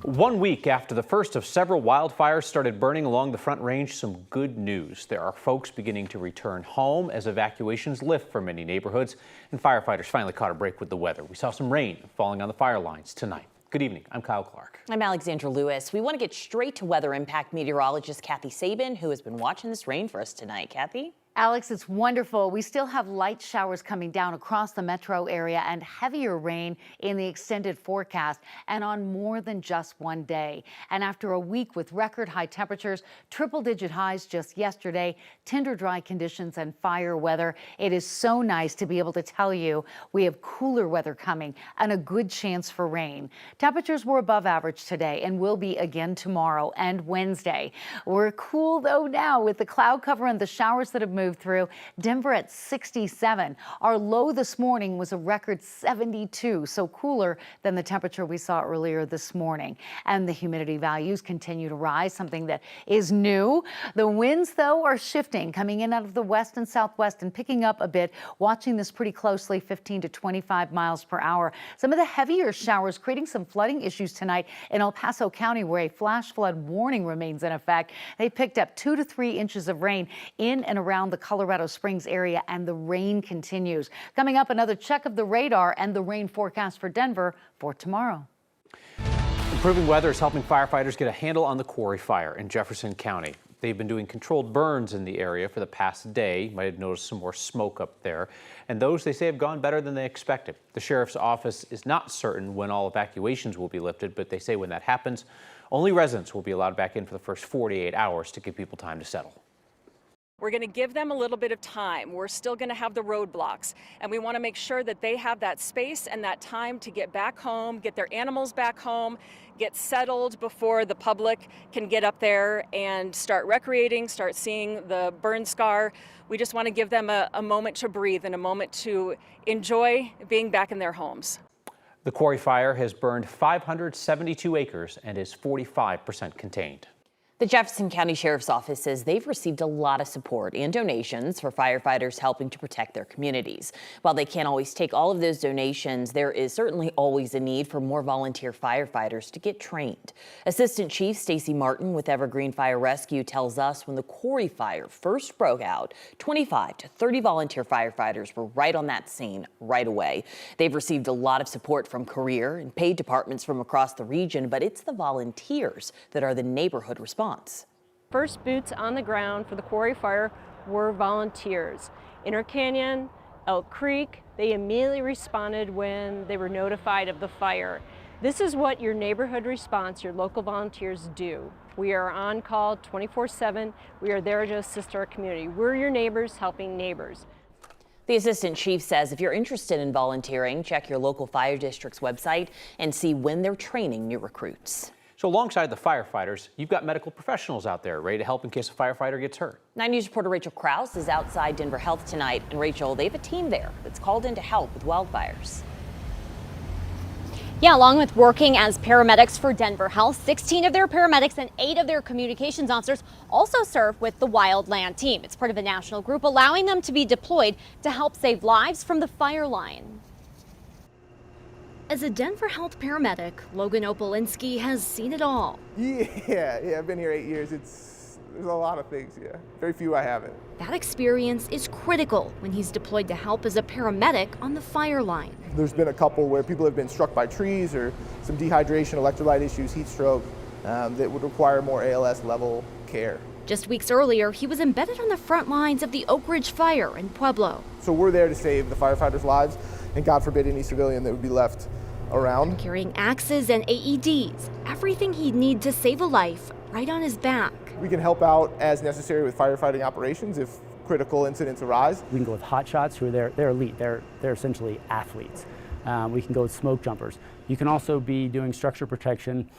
1 week after the first of several wildfires started burning along the Front Range, some good news. There are folks beginning to return home as evacuations lift for many neighborhoods, and firefighters finally caught a break with the weather. We saw some rain falling on the fire lines tonight. Good evening. I'm Kyle Clark. I'm Alexandra Lewis. We want to get straight to weather impact meteorologist Kathy Sabin, who has been watching this rain for us tonight. Kathy? Alex, it's wonderful. We still have light showers coming down across the metro area and heavier rain in the extended forecast and on more than just one day. And after a week with record high temperatures, triple-digit highs just yesterday, tinder dry conditions and fire weather, it is so nice to be able to tell you we have cooler weather coming and a good chance for rain. Temperatures were above average today and will be again tomorrow and Wednesday. We're cool though now with the cloud cover and the showers that have moved through. Denver at 67. Our low this morning was a record 72, so cooler than the temperature we saw earlier this morning. And the humidity values continue to rise, something that is new. The winds, though, are shifting, coming in out of the west and southwest and picking up a bit. Watching this pretty closely, 15 to 25 miles per hour. Some of the heavier showers creating some flooding issues tonight in El Paso County, where a flash flood warning remains in effect. They picked up 2 to 3 inches of rain in and around the Colorado Springs area, and the rain continues. Coming up, another check of the radar and the rain forecast for Denver for tomorrow. Improving weather is helping firefighters get a handle on the Quarry Fire in Jefferson County. They've been doing controlled burns in the area for the past day. You might have noticed some more smoke up there. And those, they say, have gone better than they expected. The sheriff's office is not certain when all evacuations will be lifted, but they say when that happens, only residents will be allowed back in for the first 48 hours to give people time to settle. We're going to give them a little bit of time. We're still going to have the roadblocks, and we want to make sure that they have that space and that time to get back home, get their animals back home, get settled before the public can get up there and start recreating, start seeing the burn scar. We just want to give them a moment to breathe and a moment to enjoy being back in their homes. The Quarry Fire has burned 572 acres and is 45% contained. The Jefferson County Sheriff's Office says they've received a lot of support and donations for firefighters helping to protect their communities. While they can't always take all of those donations, there is certainly always a need for more volunteer firefighters to get trained. Assistant Chief Stacy Martin with Evergreen Fire Rescue tells us when the Quarry Fire first broke out, 25 to 30 volunteer firefighters were right on that scene right away. They've received a lot of support from career and paid departments from across the region, but it's the volunteers that are the neighborhood response. First boots on the ground for the Quarry Fire were volunteers. Inter Canyon, Elk Creek, they immediately responded when they were notified of the fire. This is what your neighborhood response, your local volunteers do. We are on call 24/7. We are there to assist our community. We're your neighbors helping neighbors. The assistant chief says if you're interested in volunteering, check your local fire district's website and see when they're training new recruits. So alongside the firefighters, you've got medical professionals out there ready to help in case a firefighter gets hurt. 9 News reporter Rachel Krause is outside Denver Health tonight. And Rachel, they have a team there that's called in to help with wildfires. Yeah, along with working as paramedics for Denver Health, 16 of their paramedics and 8 of their communications officers also serve with the Wildland team. It's part of a national group allowing them to be deployed to help save lives from the fire line. As a Denver Health paramedic, Logan Opolinski has seen it all. Yeah, I've been here 8 years. There's a lot of things, yeah. Very few I haven't. That experience is critical when he's deployed to help as a paramedic on the fire line. There's been a couple where people have been struck by trees or some dehydration, electrolyte issues, heat stroke, that would require more ALS level care. Just weeks earlier, he was embedded on the front lines of the Oak Ridge fire in Pueblo. So we're there to save the firefighters' lives, and God forbid any civilian that would be left around. Carrying axes and AEDs, everything he'd need to save a life right on his back. We can help out as necessary with firefighting operations if critical incidents arise. We can go with hot shots who are they're elite, they're essentially athletes. We can go with smoke jumpers. You can also be doing structure protection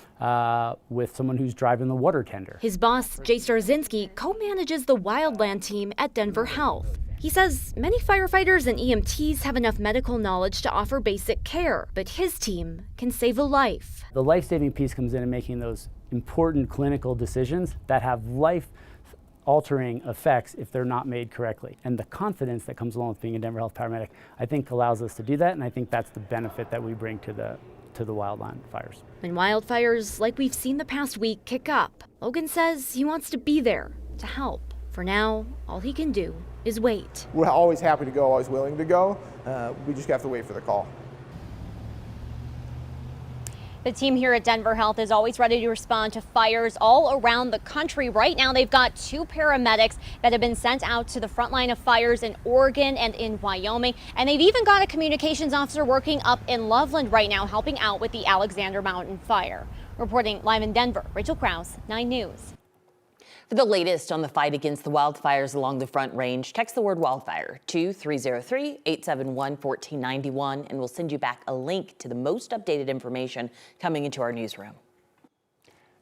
with someone who's driving the water tender. His boss, Jay Starzinski, co-manages the Wildland team at Denver Health. He says many firefighters and EMTs have enough medical knowledge to offer basic care, but his team can save a life. The life-saving piece comes in making those important clinical decisions that have life-altering effects if they're not made correctly. And the confidence that comes along with being a Denver Health paramedic, I think allows us to do that, and I think that's the benefit that we bring to to the wildfires. When wildfires, like we've seen the past week, kick up, Logan says he wants to be there to help. For now, all he can do is wait. We're always happy to go, always willing to go. We just have to wait for the call. The team here at Denver Health is always ready to respond to fires all around the country. Right now, they've got 2 paramedics that have been sent out to the front line of fires in Oregon and in Wyoming. And they've even got a communications officer working up in Loveland right now, helping out with the Alexander Mountain fire. Reporting live in Denver, Rachel Krause, 9 News. For the latest on the fight against the wildfires along the Front Range, text the word wildfire to 303-871-1491, and we'll send you back a link to the most updated information coming into our newsroom.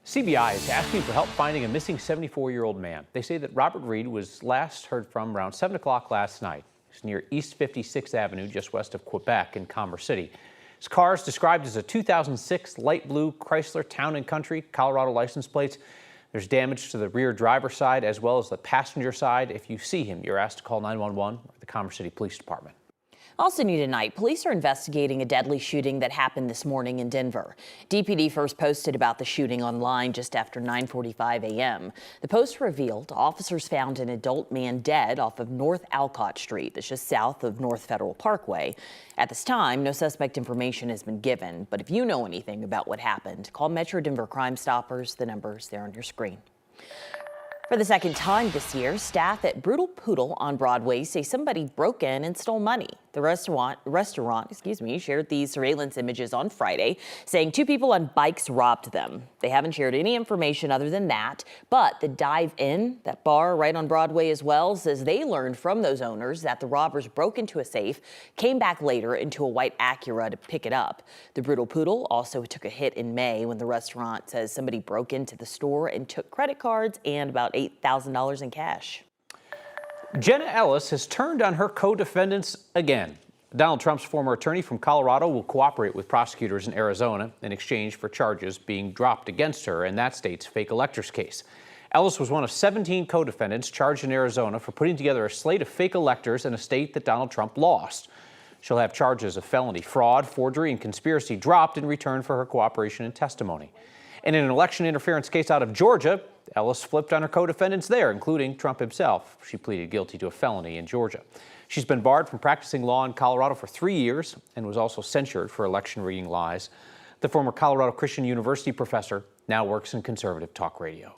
CBI is asking for help finding a missing 74-year-old man. They say that Robert Reed was last heard from around 7 o'clock last night. He's near East 56th Avenue, just west of Quebec in Commerce City. His car is described as a 2006 light blue Chrysler Town & Country, Colorado license plates. There's damage to the rear driver's side as well as the passenger side. If you see him, you're asked to call 911 or the Commerce City Police Department. Also new tonight, police are investigating a deadly shooting that happened this morning in Denver. DPD first posted about the shooting online just after 9:45 a.m. The post revealed officers found an adult man dead off of North Alcott Street, that's just south of North Federal Parkway. At this time, no suspect information has been given, but if you know anything about what happened, call Metro Denver Crime Stoppers. The number's there on your screen. For the second time this year, staff at Brutal Poodle on Broadway say somebody broke in and stole money. The restaurant shared these surveillance images on Friday, saying 2 people on bikes robbed them. They haven't shared any information other than that, but the Dive In, that bar right on Broadway as well, says they learned from those owners that the robbers broke into a safe, came back later into a white Acura to pick it up. The Brutal Poodle also took a hit in May when the restaurant says somebody broke into the store and took credit cards and about $8,000 in cash. Jenna Ellis has turned on her co-defendants again. Donald Trump's former attorney from Colorado will cooperate with prosecutors in Arizona in exchange for charges being dropped against her in that state's fake electors case. Ellis was one of 17 co-defendants charged in Arizona for putting together a slate of fake electors in a state that Donald Trump lost. She'll have charges of felony fraud, forgery, and conspiracy dropped in return for her cooperation and testimony. And in an election interference case out of Georgia, Ellis flipped on her co-defendants there, including Trump himself. She pleaded guilty to a felony in Georgia. She's been barred from practicing law in Colorado for 3 years and was also censured for election rigging lies. The former Colorado Christian University professor now works in conservative talk radio.